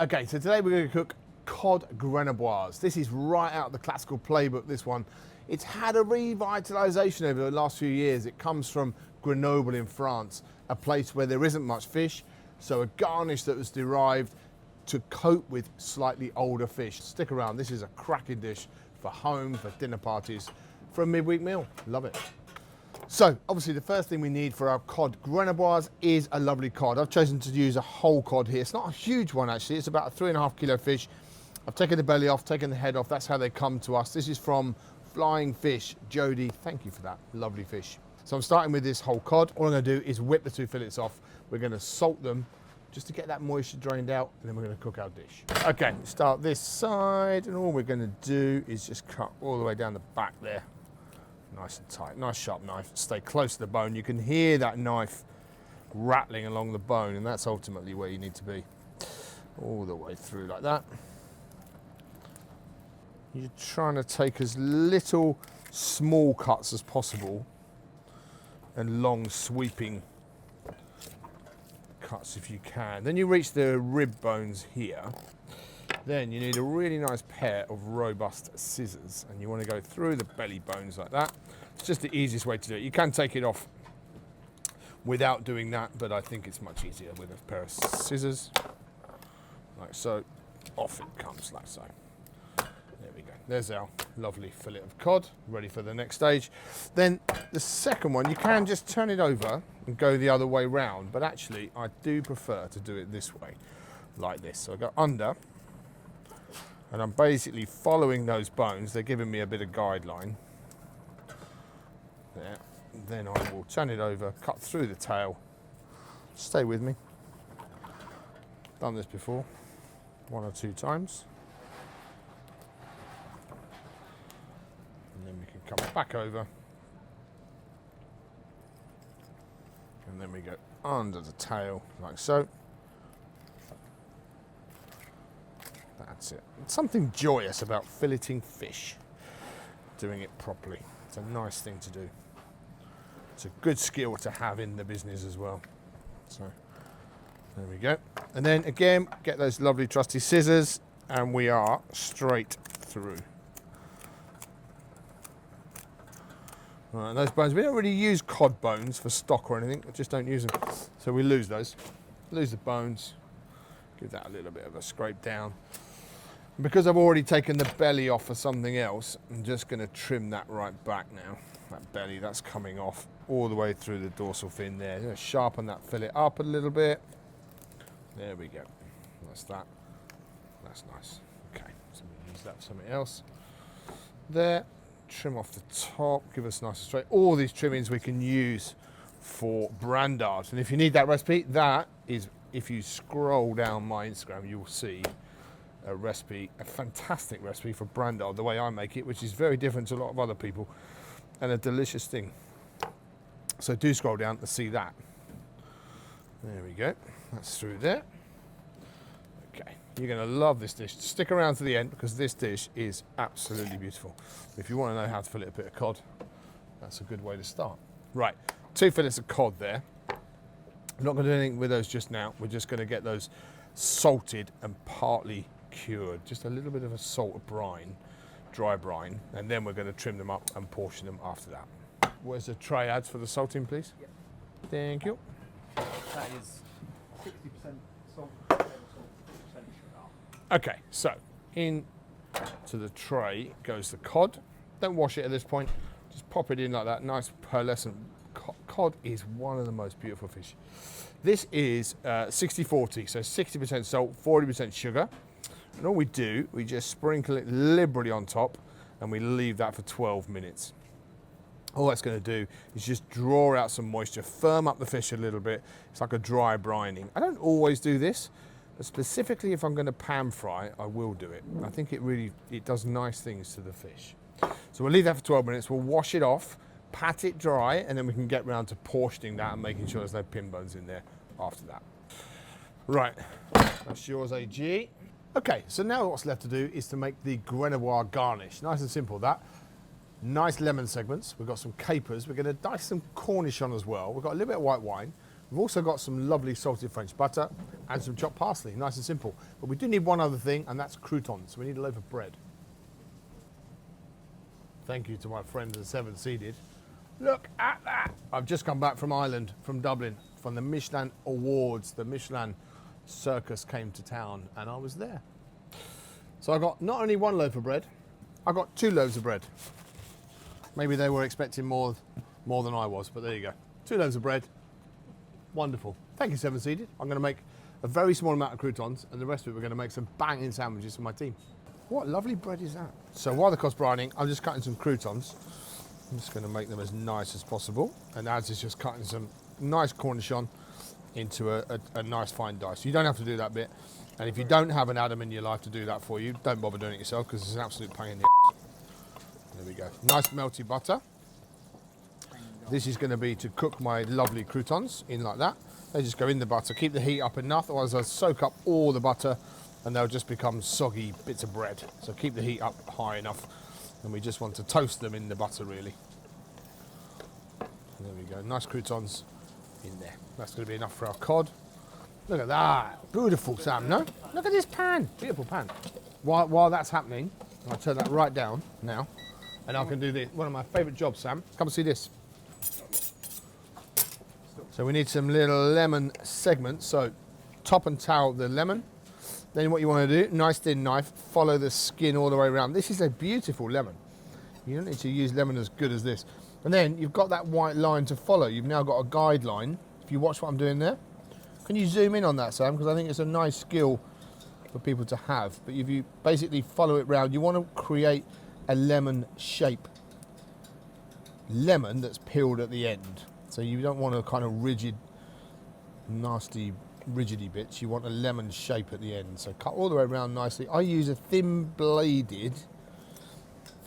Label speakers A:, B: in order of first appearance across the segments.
A: Okay, so today we're going to cook Cod Grenobloise. This is right out of the classical playbook, this one. It's had a revitalisation over the last few years. It comes from Grenoble in France, a place where there isn't much fish, so a garnish that was derived to cope with slightly older fish. Stick around, this is a cracking dish for home, for dinner parties, for a midweek meal. Love it. So, obviously the first thing we need for our Cod Grenobloise is a lovely cod. I've chosen to use a whole cod here. It's not a huge one actually, it's about a 3.5 kilo fish. I've taken the belly off, taken the head off, that's how they come to us. This is from Flying Fish. Jody, thank you for that, lovely fish. So I'm starting with this whole cod. All I'm gonna do is whip the 2 fillets off. We're gonna salt them just to get that moisture drained out, and then we're gonna cook our dish. Okay, start this side, and all we're gonna do is just cut all the way down the back there. Nice and tight, nice sharp knife. Stay close to the bone. You can hear that knife rattling along the bone, and that's ultimately where you need to be. All the way through like that. You're trying to take as little small cuts as possible and long sweeping cuts if you can. Then you reach the rib bones here. Then you need a really nice pair of robust scissors, and you want to go through the belly bones like that. It's just the easiest way to do it. You can take it off without doing that, but I think it's much easier with a pair of scissors. Like so. Off it comes like so. There we go. There's our lovely fillet of cod, ready for the next stage. Then the second one, you can just turn it over and go the other way round, but actually I do prefer to do it this way, like this. So I go under, and I'm basically following those bones. They're giving me a bit of guideline. There. Then I will turn it over, cut through the tail. Stay with me. Done this before, 1 or 2 times. And then we can come back over. And then we go under the tail, like so. That's it. It's something joyous about filleting fish, doing it properly. It's a nice thing to do. It's a good skill to have in the business as well. So there we go. And then again, get those lovely trusty scissors, and we are straight through. Right, and those bones, we don't really use cod bones for stock or anything, I just don't use them. So we lose those, lose the bones, give that a little bit of a scrape down. And because I've already taken the belly off for something else, I'm just going to trim that right back now. That belly, that's coming off all the way through the dorsal fin there. Just sharpen that fillet up a little bit. There we go. That's that. That's nice. Okay, so we use that for something else. There. Trim off the top, give us nice and straight. All these trimmings we can use for brandage. And if you need that recipe, that is, if you scroll down my Instagram, you'll see a recipe, a fantastic recipe for brandage, the way I make it, which is very different to a lot of other people, and a delicious thing. So do scroll down to see that. There we go. That's through there. Okay, you're going to love this dish. Stick around to the end because this dish is absolutely beautiful. If you want to know how to fillet a bit of cod, that's a good way to start. Right, 2 fillets of cod there. I'm not going to do anything with those just now. We're just going to get those salted and partly cured. Just a little bit of a salt brine, dry brine, and then we're going to trim them up and portion them after that. Where's the tray adds for the salting, please? Yep. Thank you.
B: That is 60% salt, 40% sugar.
A: Okay, so in to the tray goes the cod. Don't wash it at this point. Just pop it in like that. Nice pearlescent. Cod is one of the most beautiful fish. This is 60-40, so 60% salt, 40% sugar. And all we do, we just sprinkle it liberally on top, and we leave that for 12 minutes. All that's going to do is just draw out some moisture, firm up the fish a little bit. It's like a dry brining. I don't always do this, but specifically if I'm going to pan fry, I will do it. I think it does nice things to the fish. So we'll leave that for 12 minutes. We'll wash it off, pat it dry, and then we can get round to portioning that and making sure there's no pin bones in there after that. Right, that's yours, AG. Okay, so now what's left to do is to make the Grenoble garnish. Nice and simple, that. Nice lemon segments. We've got some capers. We're going to dice some cornichons as well. We've got a little bit of white wine. We've also got some lovely salted French butter and some chopped parsley, nice and simple. But we do need one other thing, and that's croutons. We need a loaf of bread. Thank you to my friends at Seven Seeded. Look at that! I've just come back from Ireland, from Dublin, from the Michelin Awards. The Michelin circus came to town, and I was there. So I got not only one loaf of bread, I got 2 loaves of bread. Maybe they were expecting more than I was, but there you go. 2 loaves of bread. Wonderful. Thank you, Seven Seeded. I'm going to make a very small amount of croutons, and the rest of it we're going to make some banging sandwiches for my team. What lovely bread is that? So while the cod's brining, I'm just cutting some croutons. I'm just going to make them as nice as possible. And Az is just cutting some nice cornichon into a nice fine dice. You don't have to do that bit. And if you don't have an Adam in your life to do that for you, don't bother doing it yourself because it's an absolute pain in the ass. There we go. Nice melty butter. This is going to be to cook my lovely croutons in like that. They just go in the butter. Keep the heat up enough, otherwise they'll soak up all the butter and they'll just become soggy bits of bread. So keep the heat up high enough, and we just want to toast them in the butter really. There we go. Nice croutons in there. That's going to be enough for our cod. Look at that. Beautiful, Sam, no? Look at this pan. Beautiful pan. While that's happening, I'll turn that right down now, and I can do this. One of my favourite jobs, Sam. Come and see this. So we need some little lemon segments. So top and tail the lemon. Then what you want to do, nice thin knife, follow the skin all the way around. This is a beautiful lemon. You don't need to use lemon as good as this. And then you've got that white line to follow. You've now got a guideline. If you watch what I'm doing there. Can you zoom in on that, Sam? Because I think it's a nice skill for people to have. But if you basically follow it round, you want to create a lemon shape. Lemon that's peeled at the end. So you don't want a kind of rigid, nasty, rigidy bits. You want a lemon shape at the end. So cut all the way around nicely. I use a thin bladed,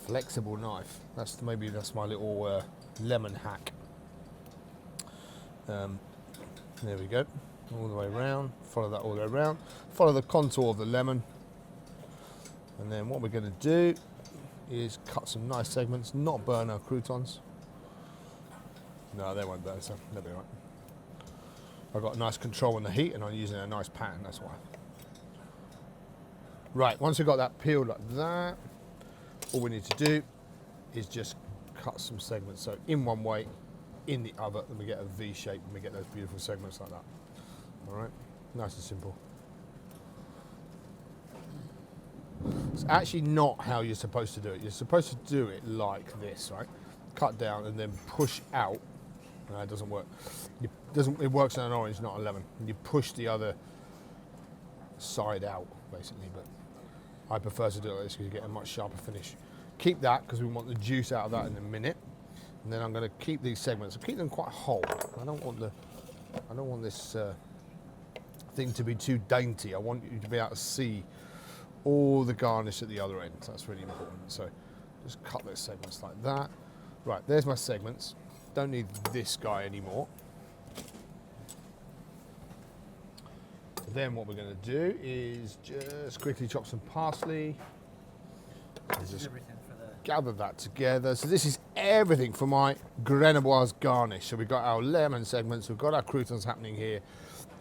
A: flexible knife. That's my little lemon hack. There we go. All the way around. Follow that all the way around. Follow the contour of the lemon. And then what we're going to do is cut some nice segments, not burn our croutons. No, they won't burn, so they'll be all right. I've got nice control on the heat and I'm using a nice pan, that's why. Right, once we've got that peeled like that, all we need to do is just cut some segments. So in one way, in the other, and we get a V shape and we get those beautiful segments like that. All right, nice and simple. It's actually not how you're supposed to do it. You're supposed to do it like this, right? Cut down and then push out. No, it doesn't work. It works on an orange, not a lemon. And you push the other side out, basically. But I prefer to do it like this because you get a much sharper finish. Keep that because we want the juice out of that in a minute. And then I'm going to keep these segments. Keep them quite whole. I don't want this thing to be too dainty. I want you to be able to see all the garnish at the other end. So that's really important. So just cut those segments like that. Right, there's my segments. Don't need this guy anymore. Then what we're going to do is just quickly chop some parsley. Just gather that together. So this is everything for my Grenobloise garnish. So we've got our lemon segments, we've got our croutons happening here.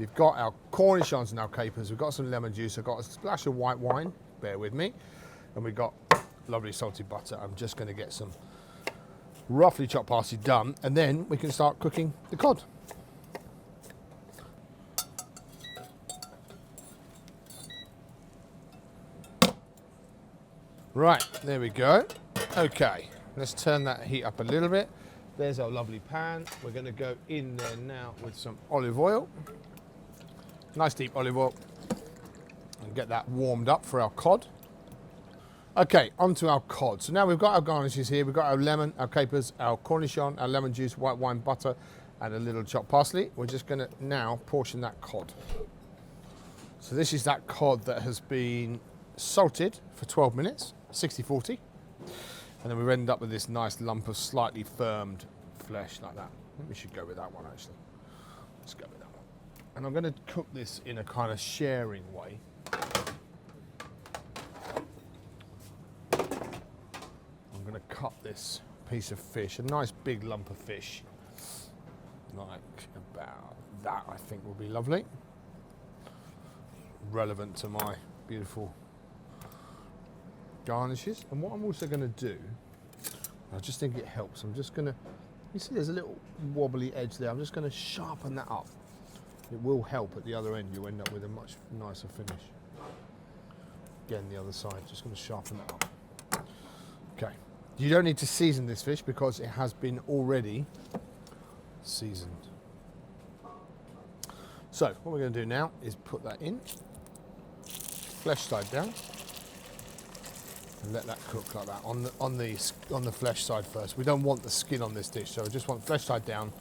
A: We've got our cornichons and our capers. We've got some lemon juice. I've got a splash of white wine. Bear with me. And we've got lovely salted butter. I'm just going to get some roughly chopped parsley done, and then we can start cooking the cod. Right, there we go. Okay, let's turn that heat up a little bit. There's our lovely pan. We're going to go in there now with some olive oil. Nice deep olive oil. And get that warmed up for our cod. Okay, onto our cod. So now we've got our garnishes here. We've got our lemon, our capers, our cornichon, our lemon juice, white wine, butter, and a little chopped parsley. We're just going to now portion that cod. So this is that cod that has been salted for 12 minutes, 60-40. And then we end up with this nice lump of slightly firmed flesh like that. We should go with that one, actually. Let's go with that one. And I'm going to cook this in a kind of sharing way. I'm going to cut this piece of fish, a nice big lump of fish, like about That, I think, will be lovely. Relevant to my beautiful garnishes. And what I'm also going to do, I just think it helps. I'm just going to, you see there's a little wobbly edge there. I'm just going to sharpen that up. It will help at the other end. You'll end up with a much nicer finish. Again, the other side, just going to sharpen that up. Okay. You don't need to season this fish because it has been already seasoned. So what we're going to do now is put that in, flesh side down, and let that cook like that on the flesh side first. We don't want the skin on this dish, so I just want flesh side down.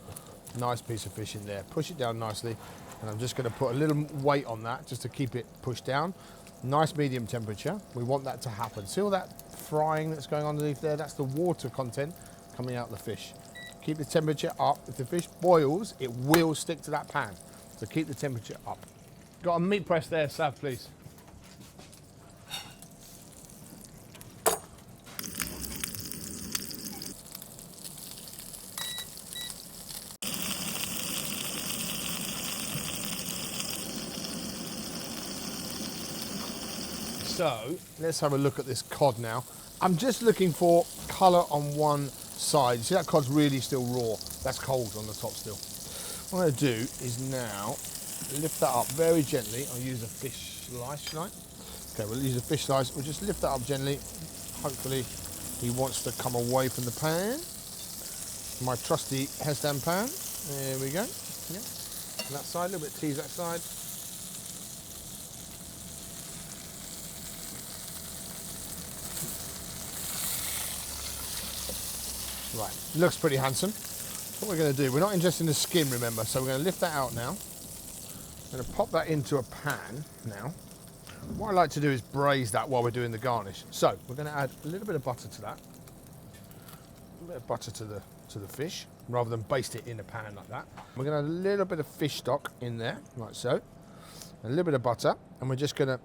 A: Nice piece of fish in there. Push it down nicely, and I'm just going to put a little weight on that just to keep it pushed down. Nice medium temperature. We want that to happen. See all that frying that's going on underneath there? That's the water content coming out of the fish. Keep the temperature up. If the fish boils, it will stick to that pan. So keep the temperature up. Got a meat press there, Sav, please. So let's have a look at this cod now. I'm just looking for colour on one side. You see that cod's really still raw. That's cold on the top still. What I'm going to do is now lift that up very gently. I'll use a fish slice tonight. Okay, we'll use a fish slice. We'll just lift that up gently. Hopefully he wants to come away from the pan. My trusty Hesdin pan. There we go. Yeah. And that side, a little bit of tease that side. Right, looks pretty handsome. What we're going to do, we're not interested in the skin, remember, so we're going to lift that out now. I'm going to pop that into a pan now. What I like to do is braise that while we're doing the garnish. So we're going to add a little bit of butter to that. A bit of butter to the fish, rather than baste it in a pan like that. We're going to add a little bit of fish stock in there, like so. A little bit of butter, and we're just going to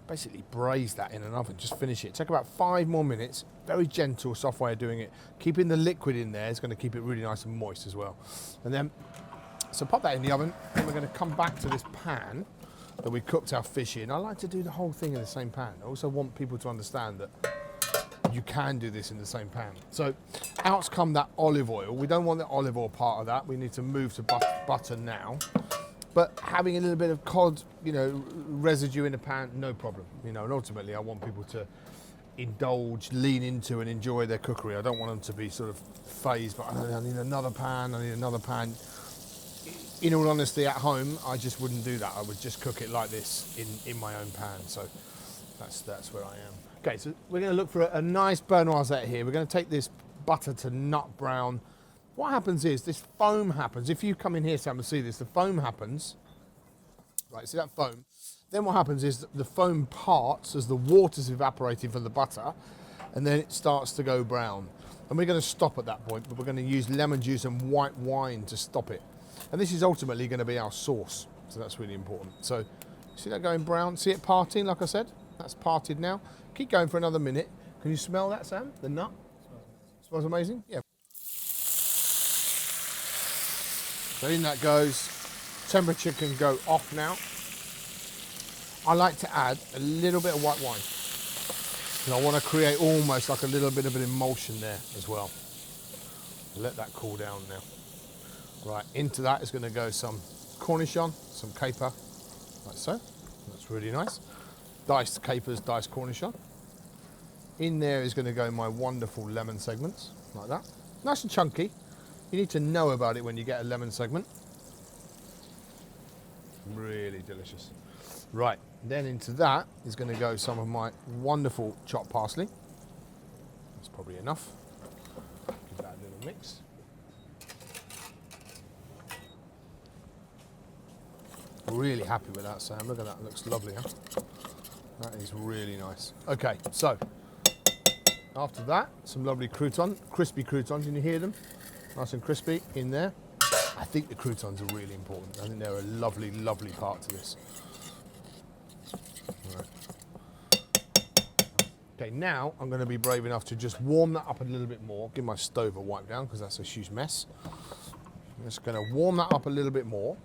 A: basically braise that in an oven, just finish it. Take about 5 more minutes. Very gentle, soft way of doing it. Keeping the liquid in there is going to keep it really nice and moist as well. And then, so pop that in the oven, and we're going to come back to this pan that we cooked our fish in. I like to do the whole thing in the same pan. I also want people to understand that you can do this in the same pan. So out come that olive oil. We don't want the olive oil part of that. We need to move to butter now. But having a little bit of cod, you know, residue in the pan, no problem. You know, and ultimately I want people to indulge, lean into and enjoy their cookery. I don't want them to be sort of phased, but I need another pan, I need another pan. In all honesty, at home, I just wouldn't do that. I would just cook it like this in my own pan. So that's where I am. Okay, so we're going to look for a nice beurre noisette here. We're going to take this butter to nut brown. What happens is this foam happens. If you come in here, Sam, and see this, the foam happens. Right, see that foam? Then what happens is the foam parts as the water's evaporating from the butter, and then it starts to go brown. And we're going to stop at that point, but we're going to use lemon juice and white wine to stop it. And this is ultimately going to be our sauce, so that's really important. So, see that going brown? See it parting, like I said? That's parted now. Keep going for another minute. Can you smell that, Sam? The nut? Smells amazing? Yeah. So in that goes. Temperature can go off now. I like to add a little bit of white wine. And I want to create almost like a little bit of an emulsion there as well. Let that cool down now. Right, into that is going to go some cornichon, some caper, like so. That's really nice. Diced capers, diced cornichon. In there is going to go my wonderful lemon segments, like that. Nice and chunky. You need to know about it when you get a lemon segment. Really delicious. Right, then into that is going to go some of my wonderful chopped parsley. That's probably enough. Give that a little mix. Really happy with that, Sam. Look at that, looks lovely, huh? That is really nice. Okay, so after that, some lovely crouton, crispy croutons. Can you hear them? Nice and crispy in there. I think the croutons are really important. I think they're a lovely, lovely part to this. Right. Okay, now I'm going to be brave enough to just warm that up a little bit more. Give my stove a wipe down because that's a huge mess. I'm just going to warm that up a little bit more.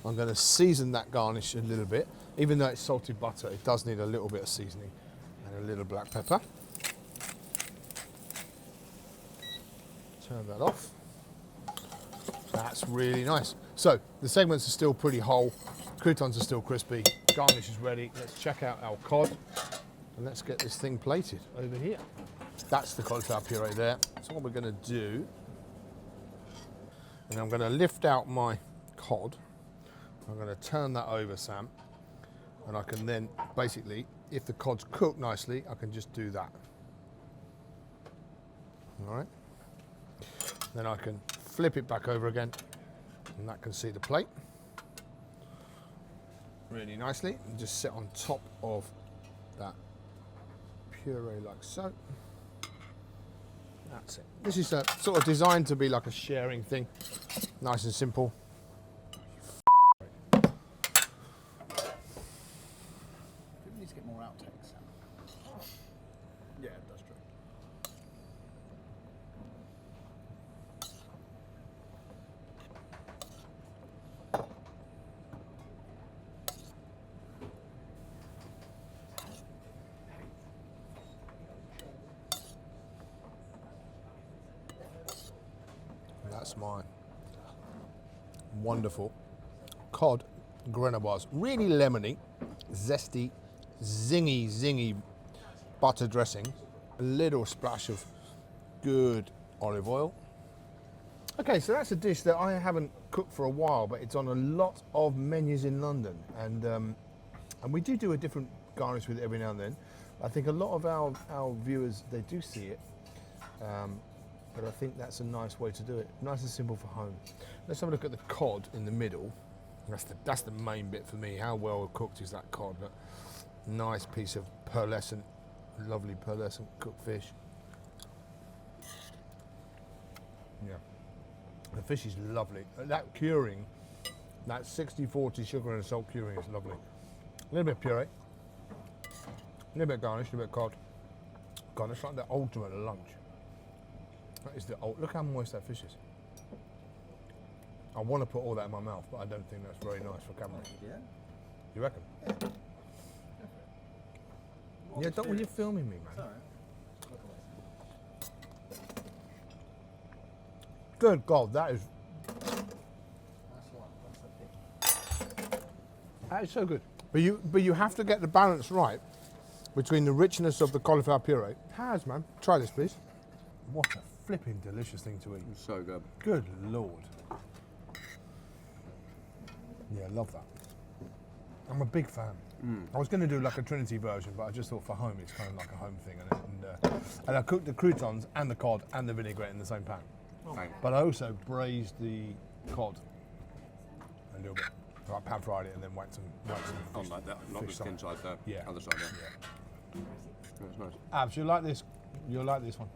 A: I'm going to season that garnish a little bit. Even though it's salted butter, it does need a little bit of seasoning and a little black pepper. Turn that off. That's really nice. So the segments are still pretty whole, croutons are still crispy, garnish is ready. Let's check out our cod and let's get this thing plated over here. That's the cauliflower puree there. So what we're going to do, and I'm going to lift out my cod. I'm going to turn that over, Sam, and I can then basically, if the cod's cooked nicely, I can just do that. All right. Then I can flip it back over again, and that can see the plate really nicely, and just sit on top of that puree like so. That's it. This is sort of designed to be like a sharing thing, nice and simple.
B: We need to get more outtakes. Yeah, that's true.
A: That's mine. Wonderful Cod Grenobloise. Really lemony, zesty, zingy butter dressing. A little splash of good olive oil. Okay, so that's a dish that I haven't cooked for a while, but it's on a lot of menus in London, and we do a different garnish with it every now and then. I think a lot of our viewers, they do see it. But I think that's a nice way to do it. Nice and simple for home. Let's have a look at the cod in the middle. That's the main bit for me. How well cooked is that cod? That nice piece of pearlescent, lovely pearlescent cooked fish. Yeah. The fish is lovely. That curing, that 60-40 sugar and salt curing is lovely. A little bit of puree, a little bit of garnish, a little bit of cod. God, it's like the ultimate lunch. That is the old, look how moist that fish is. I want to put all that in my mouth, but I don't think that's very nice for camera.
B: Yeah.
A: You reckon? Yeah, don't when you're filming me, man. Good God, that is so good. But you have to get the balance right between the richness of the cauliflower puree. It has, man. Try this, please. What a flipping delicious thing to eat.
C: It's so good.
A: Good Lord. Yeah, I love that. I'm a big fan. I was going to do like a Trinity version, but I just thought for home it's kind of like a home thing. And I cooked the croutons and the cod and the vinaigrette in the same pan. But I also braised the cod a little bit. So I pan fried it and then whacked some
C: On like that, not the skin side, the
A: Yeah.
C: other side there.
A: Yeah.
C: That's nice.
A: Abs, you'll like this one.